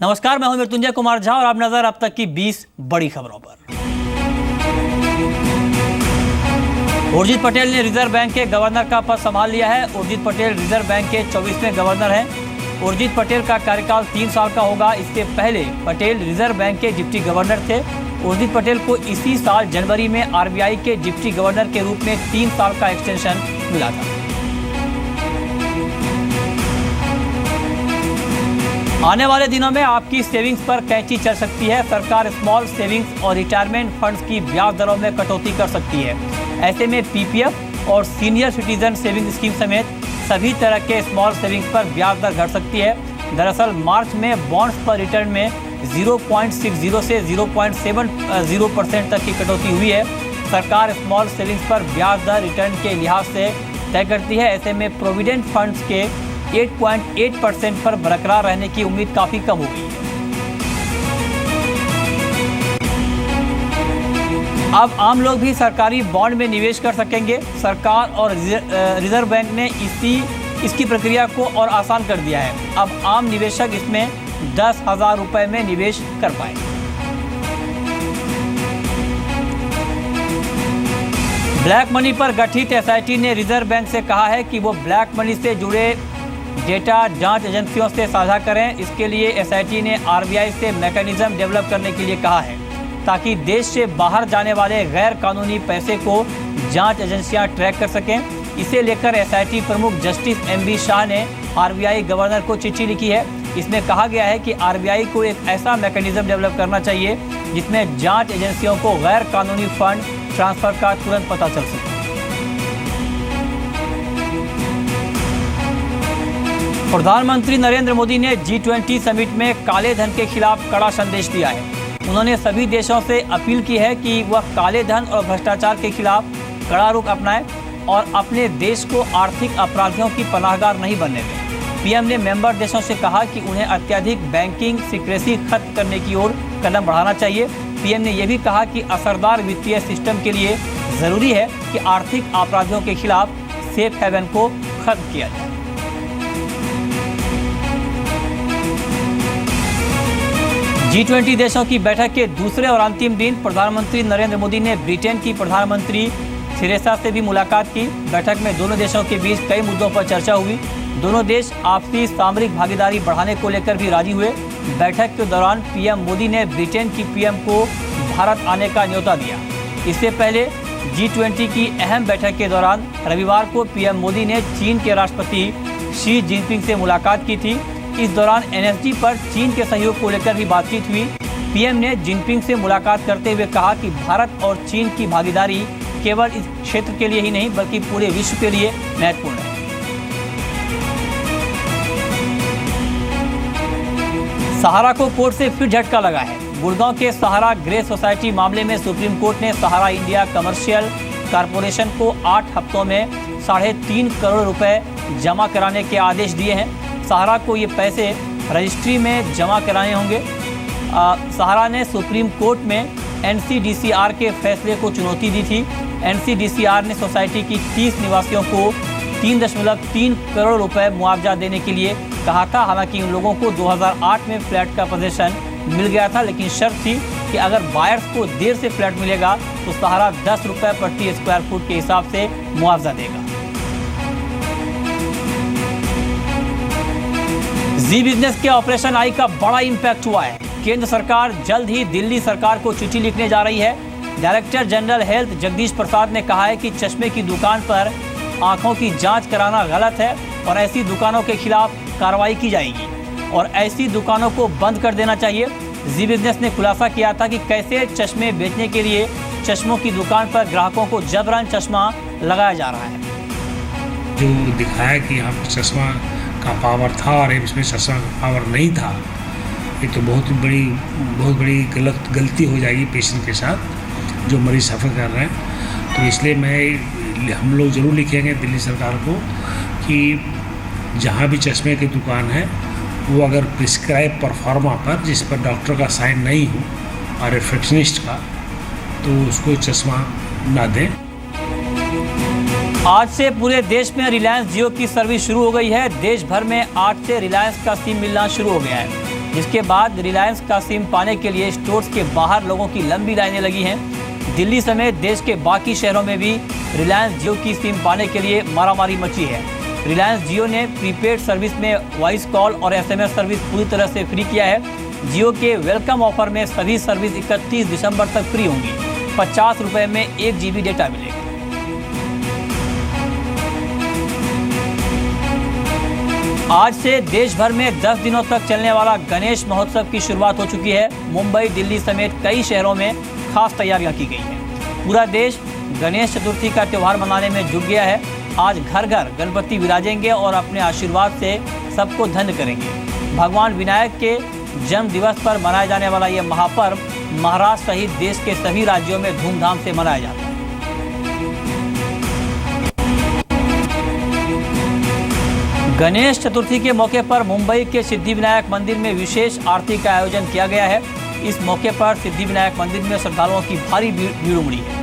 नमस्कार, मैं हूं मृत्युंजय कुमार झा और आप नजर अब तक की 20 बड़ी खबरों पर। उर्जित पटेल ने रिजर्व बैंक के गवर्नर का पद संभाल लिया है। उर्जित पटेल रिजर्व बैंक के 24वें गवर्नर हैं। उर्जित पटेल का कार्यकाल 3 साल का होगा। इससे पहले पटेल रिजर्व बैंक के डिप्टी गवर्नर थे। उर्जित पटेल को इसी साल जनवरी में आरबीआई के डिप्टी गवर्नर के रूप में 3 साल का एक्सटेंशन मिला था। आने वाले दिनों में आपकी सेविंग्स पर कैंची चल सकती है। सरकार स्मॉल सेविंग्स और रिटायरमेंट फंड्स की ब्याज दरों में कटौती कर सकती है। ऐसे में पीपीएफ और सीनियर सिटीजन सेविंग स्कीम समेत सभी तरह के स्मॉल सेविंग्स पर ब्याज दर घट सकती है। दरअसल मार्च में बॉन्ड्स पर रिटर्न में 0.60 से 0.70% तक की कटौती हुई है। सरकार स्मॉल सेविंग्स पर ब्याज दर रिटर्न के लिहाज से तय करती है। ऐसे में प्रोविडेंट फंड्स के 8.8% पर बरकरार रहने की उम्मीद काफी कम हो गई है। अब आम लोग भी सरकारी बॉन्ड में निवेश कर सकेंगे। सरकार और रिजर्व बैंक ने इसकी प्रक्रिया को और आसान कर दिया है। अब आम निवेशक इसमें 10,000 रुपए में निवेश कर पाएंगे। ब्लैक मनी पर गठित एसआईटी ने रिजर्व बैंक से कहा है कि वो ब्लैक मनी से जुड़े डेटा जांच एजेंसियों से साझा करें। इसके लिए एसआईटी ने आरबीआई से मैकेनिज्म डेवलप करने के लिए कहा है ताकि देश से बाहर जाने वाले गैर कानूनी पैसे को जांच एजेंसियां ट्रैक कर सकें। इसे लेकर एसआईटी प्रमुख जस्टिस एमबी शाह ने आरबीआई गवर्नर को चिट्ठी लिखी है। इसमें कहा गया है कि आरबीआई को एक ऐसा मैकेनिज्म डेवलप करना चाहिए जिसमें जांच एजेंसियों को गैर कानूनी फंड ट्रांसफर का तुरंत पता चल सके। प्रधानमंत्री नरेंद्र मोदी ने G20 समिट में काले धन के खिलाफ कड़ा संदेश दिया है। उन्होंने सभी देशों से अपील की है कि वह काले धन और भ्रष्टाचार के खिलाफ कड़ा रुख अपनाएं और अपने देश को आर्थिक अपराधियों की पनाहगार नहीं बनने दें। पीएम ने मेंबर देशों से कहा कि उन्हें अत्यधिक बैंकिंग सीक्रेसी खत्म करने की ओर कदम बढ़ाना चाहिए। पीएम ने यह भी कहा कि असरदार वित्तीय सिस्टम के लिए जरूरी है कि आर्थिक अपराधियों के खिलाफ सेफ हेवन को खत्म किया जाए। G20 देशों की बैठक के दूसरे और अंतिम दिन प्रधानमंत्री नरेंद्र मोदी ने ब्रिटेन की प्रधानमंत्री थेरेसा से भी मुलाकात की। बैठक में दोनों देशों के बीच कई मुद्दों पर चर्चा हुई। दोनों देश आपसी सामरिक भागीदारी बढ़ाने को लेकर भी राजी हुए। बैठक के दौरान पीएम मोदी ने ब्रिटेन की पीएम को भारत आने का न्योता दिया। इससे पहले G20 की अहम बैठक के दौरान रविवार को पीएम मोदी ने चीन के राष्ट्रपति शी जिनपिंग से मुलाकात की थी। इस दौरान एनएसजी पर चीन के सहयोग को लेकर भी बातचीत हुई। पीएम ने जिनपिंग से मुलाकात करते हुए कहा कि भारत और चीन की भागीदारी केवल इस क्षेत्र के लिए ही नहीं बल्कि पूरे विश्व के लिए महत्वपूर्ण है। सहारा को कोर्ट से फिर झटका लगा है। गुड़गांव के सहारा ग्रे सोसाइटी मामले में सुप्रीम कोर्ट ने सहारा इंडिया कमर्शियल कारपोरेशन को 8 हफ्तों में 3.5 करोड़ रुपए जमा कराने के आदेश दिए हैं। सहारा को ये पैसे रजिस्ट्री में जमा कराने होंगे। सहारा ने सुप्रीम कोर्ट में एनसीडीसीआर के फैसले को चुनौती दी थी। एनसीडीसीआर ने सोसाइटी की 30 निवासियों को 3.3 करोड़ रुपए मुआवजा देने के लिए कहा था। हालांकि उन लोगों को 2008 में फ्लैट का पोजीशन मिल गया था, लेकिन शर्त थी कि अगर बायर्स को देर से फ्लैट मिलेगा तो सहारा 10 रुपये प्रति स्क्वायर फुट के हिसाब से मुआवजा देगा। जी बिजनेस के ऑपरेशन आई का बड़ा इम्पैक्ट हुआ है। केंद्र सरकार जल्द ही दिल्ली सरकार को चिट्ठी लिखने जा रही है। Director general health Jagdish Prasad ने कहा है कि चश्मे की दुकान पर आंखों की जांच कराना गलत है और ऐसी दुकानों के खिलाफ कार्रवाई की जाएगी और ऐसी दुकानों को बंद कर देना चाहिए। जी बिजनेस ने खुलासा किया था कि कैसे चश्मे बेचने के लिए चश्मों की दुकान पर ग्राहकों को जबरन चश्मा लगाया जा रहा है। जो दिखाया कि यहाँ पर चश्मा का पावर था और इसमें चश्मा का पावर नहीं था, ये तो बहुत बड़ी गलती हो जाएगी पेशेंट के साथ जो मरीज सफ़र कर रहे हैं। तो इसलिए हम लोग ज़रूर लिखेंगे दिल्ली सरकार को कि जहाँ भी चश्मे की दुकान है वो अगर प्रिस्क्राइब परफॉर्मा पर जिस पर डॉक्टर का साइन नहीं हो और रिसेप्शनिस्ट का, तो उसको चश्मा ना दें। आज से पूरे देश में रिलायंस जियो की सर्विस शुरू हो गई है। देश भर में 8 से रिलायंस का सिम मिलना शुरू हो गया है। जिसके बाद रिलायंस का सिम पाने के लिए स्टोर्स के बाहर लोगों की लंबी लाइनें लगी हैं। दिल्ली समेत देश के बाकी शहरों में भी रिलायंस जियो की सिम पाने के लिए मारामारी मची है। रिलायंस जियो ने प्रीपेड सर्विस में वॉइस कॉल और SMS सर्विस पूरी तरह से फ्री किया है। जियो के वेलकम ऑफर में सभी सर्विस 31 दिसंबर तक फ्री होंगी। 50 रुपये में 1 GB डेटा मिलेगा। आज से देश भर में 10 दिनों तक चलने वाला गणेश महोत्सव की शुरुआत हो चुकी है। मुंबई, दिल्ली समेत कई शहरों में खास तैयारियां की गई हैं। पूरा देश गणेश चतुर्थी का त्यौहार मनाने में जुट गया है। आज घर घर गणपति विराजेंगे और अपने आशीर्वाद से सबको धन्य करेंगे। भगवान विनायक के जन्म दिवस पर मनाया जाने वाला ये महापर्व महाराष्ट्र सहित देश के सभी राज्यों में धूमधाम से मनाया जाता है। गणेश चतुर्थी के मौके पर मुंबई के सिद्धिविनायक मंदिर में विशेष आरती का आयोजन किया गया है। इस मौके पर सिद्धिविनायक मंदिर में श्रद्धालुओं की भारी भीड़ उमड़ी है।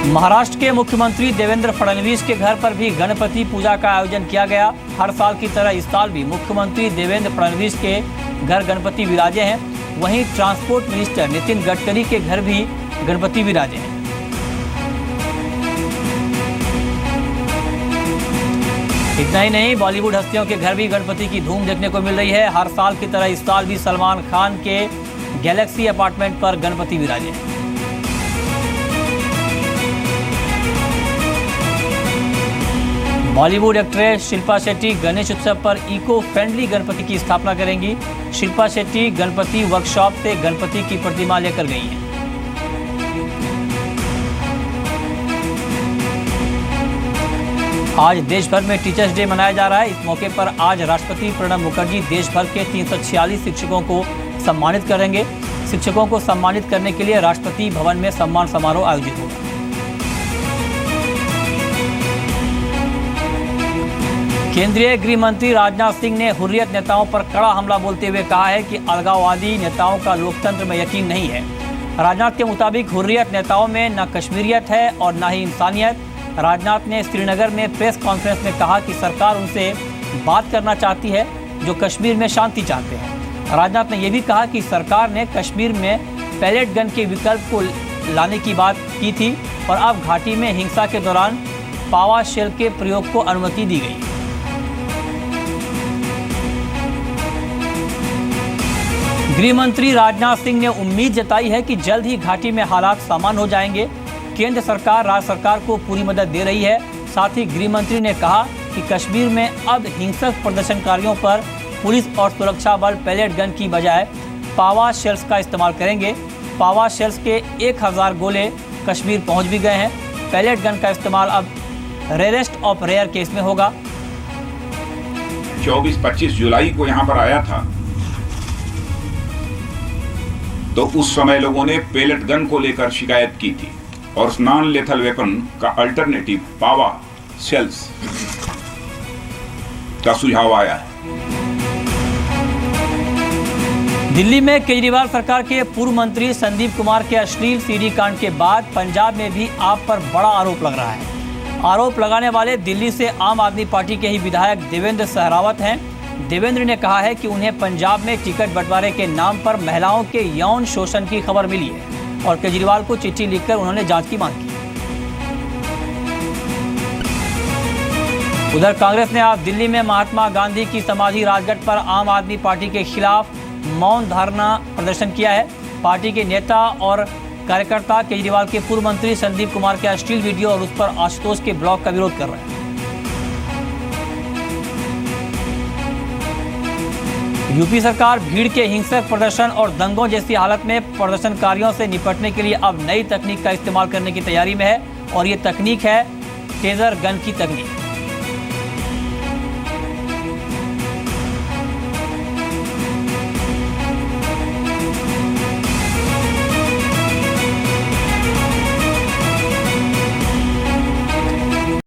महाराष्ट्र के मुख्यमंत्री देवेंद्र फडणवीस के घर पर भी गणपति पूजा का आयोजन किया गया। हर साल की तरह इस साल भी मुख्यमंत्री देवेंद्र फडणवीस के घर गणपति विराजे हैं। वहीं ट्रांसपोर्ट मिनिस्टर नितिन गडकरी के घर भी गणपति विराजे हैं। इतना ही नहीं, बॉलीवुड हस्तियों के घर भी गणपति की धूम देखने को मिल रही है। हर साल की तरह इस साल भी सलमान खान के गैलेक्सी अपार्टमेंट पर गणपति विराजे हैं। बॉलीवुड एक्ट्रेस शिल्पा शेट्टी गणेश उत्सव पर इको फ्रेंडली गणपति की स्थापना करेंगी। शिल्पा शेट्टी गणपति वर्कशॉप से गणपति की प्रतिमा लेकर गई हैं। आज देश भर में टीचर्स डे मनाया जा रहा है। इस मौके पर आज राष्ट्रपति प्रणब मुखर्जी देश भर के 346 शिक्षकों को सम्मानित करेंगे। शिक्षकों को सम्मानित करने के लिए राष्ट्रपति भवन में सम्मान समारोह आयोजित होगा। केंद्रीय गृह मंत्री राजनाथ सिंह ने हुर्रियत नेताओं पर कड़ा हमला बोलते हुए कहा है कि अलगाववादी नेताओं का लोकतंत्र में यकीन नहीं है। राजनाथ के मुताबिक हुर्रियत नेताओं में न कश्मीरियत है और न ही इंसानियत। राजनाथ ने श्रीनगर में प्रेस कॉन्फ्रेंस में कहा कि सरकार उनसे बात करना चाहती है जो कश्मीर में शांति चाहते हैं। राजनाथ ने यह भी कहा कि सरकार ने कश्मीर में पैलेट गन के विकल्प को लाने की बात की थी और अब घाटी में हिंसा के दौरान पावा शेल के प्रयोग को अनुमति दी गई। गृह मंत्री राजनाथ सिंह ने उम्मीद जताई है कि जल्द ही घाटी में हालात सामान्य हो जाएंगे। केंद्र सरकार राज्य सरकार को पूरी मदद दे रही है। साथ ही गृह मंत्री ने कहा कि कश्मीर में अब हिंसक प्रदर्शनकारियों पर पुलिस और सुरक्षा बल पैलेट गन की बजाय पावा शेल्स का इस्तेमाल करेंगे। पावा शेल्स के 1000 गोले कश्मीर पहुंच भी गए हैं। पैलेट गन का इस्तेमाल अब रेयरेस्ट ऑफ रेयर केस में होगा। 24-25 जुलाई को यहाँ पर आया था तो उस समय लोगों ने पैलेट गन को लेकर शिकायत की थी और उस नॉन लेथल वेपन का अल्टरनेटिव पावा शेल्स का सुझाव आया है। दिल्ली में केजरीवाल सरकार के पूर्व मंत्री संदीप कुमार के अश्लील सीडी कांड के बाद पंजाब में भी आप पर बड़ा आरोप लग रहा है। आरोप लगाने वाले दिल्ली से आम आदमी पार्टी के ही विधायक देवेंद्र सहरावत हैं। देवेंद्र ने कहा है कि उन्हें पंजाब में टिकट बंटवारे के नाम पर महिलाओं के यौन शोषण की खबर मिली है और केजरीवाल को चिट्ठी लिखकर उन्होंने जांच की मांग की। उधर कांग्रेस ने आज दिल्ली में महात्मा गांधी की समाधि राजघाट पर आम आदमी पार्टी के खिलाफ मौन धारणा प्रदर्शन किया है। पार्टी के नेता और कार्यकर्ता केजरीवाल के पूर्व मंत्री संदीप कुमार के अश्लील वीडियो और उस पर आशुतोष के ब्लॉग का विरोध कर रहे हैं। यूपी सरकार भीड़ के हिंसक प्रदर्शन और दंगों जैसी हालत में प्रदर्शनकारियों से निपटने के लिए अब नई तकनीक का इस्तेमाल करने की तैयारी में है और ये तकनीक है टेजर गन की तकनीक।